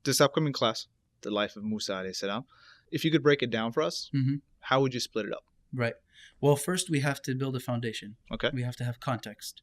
this upcoming class, the life of Musa alayhi salam, if you could break it down for us, how would you split it up? Right. Well, first we have to build a foundation. Okay. We have to have context.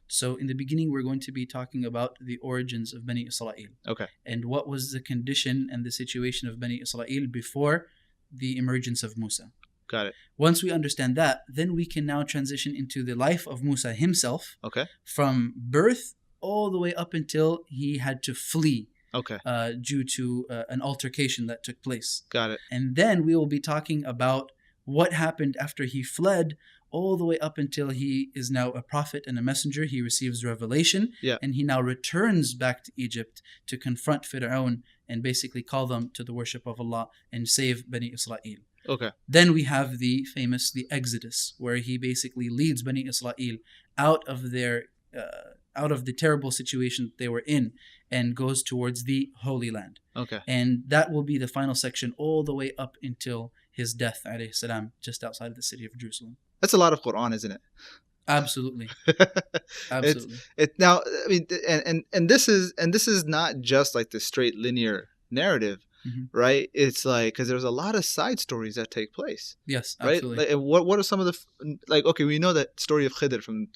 So in the beginning, we're going to be talking about the origins of Bani Israel. Okay. And what was the condition and the situation of Bani Israel before the emergence of Musa. Got it. Once we understand that, then we can now transition into the life of Musa himself. Okay. From birth all the way up until he had to flee. Okay. Due to an altercation that took place. Got it. And then we will be talking about what happened after he fled all the way up until he is now a prophet and a messenger. He receives revelation. Yeah. And he now returns back to Egypt to confront Fir'aun and basically call them to the worship of Allah and save Bani Israel. Okay. Then we have the Exodus, where he basically leads Bani Israel out of the terrible situation that they were in and goes towards the Holy Land. Okay. And that will be the final section all the way up until his death, alayhi salam, just outside of the city of Jerusalem. That's a lot of Quran, isn't it? Absolutely. Absolutely. It's now, I mean, and this is not just like the straight linear narrative, right? It's like, because there's a lot of side stories that take place. Yes, right? absolutely. Like, what are some of the, like, okay, we know that story of Khidr from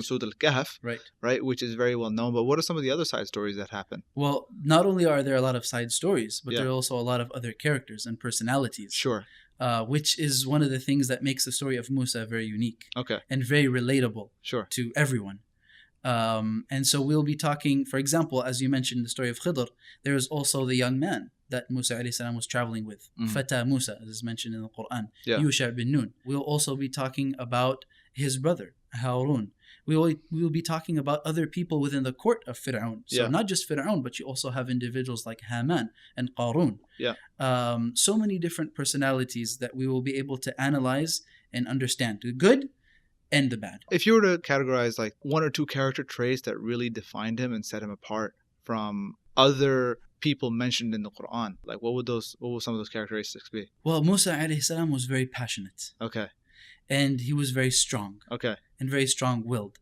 Surah Al-Kahf, right, which is very well known, but what are some of the other side stories that happen? Well, not only are there a lot of side stories, but there are also a lot of other characters and personalities. Sure. Which is one of the things that makes the story of Musa very unique. Okay. And very relatable. Sure. To everyone. And so we'll be talking, for example, as you mentioned, the story of Khidr, there is also the young man that Musa alayhi salam was traveling with. Fata Musa, as is mentioned in the Quran. Yusha bin Nun. We'll also be talking about his brother, Harun. We will be talking about other people within the court of Fir'aun. So not just Fir'aun, but you also have individuals like Haman and Qarun. Yeah. So many different personalities that we will be able to analyze and understand. The good and the bad. If you were to categorize like one or two character traits that really defined him and set him apart from other people mentioned in the Quran, like what would some of those characteristics be? Well, Musa alayhi salam was very passionate. Okay. And he was very strong. Okay. And very strong-willed.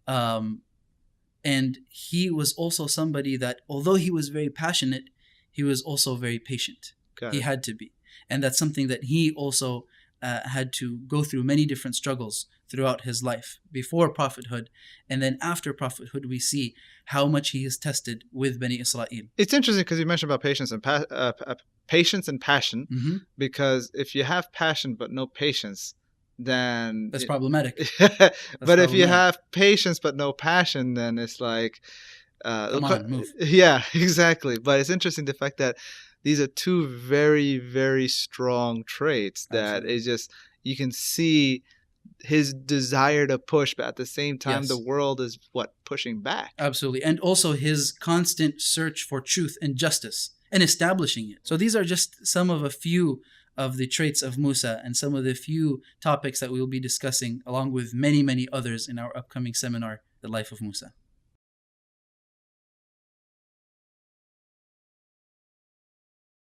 And he was also somebody that, although he was very passionate, he was also very patient. He had to be. And that's something that he also had to go through many different struggles throughout his life, before prophethood. And then after prophethood, we see how much he is tested with Bani Israel. It's interesting because you mentioned about patience and passion, because if you have passion but no patience, then that's problematic. But if you have patience but no passion, then it's like come on, move. Yeah, exactly. But it's interesting the fact that these are two very, very strong traits that is just, you can see his desire to push, but at the same time the world is pushing back. Absolutely. And also his constant search for truth and justice and establishing it. So these are just some of a few of the traits of Musa and some of the few topics that we will be discussing, along with many, many others in our upcoming seminar, The Life of Musa.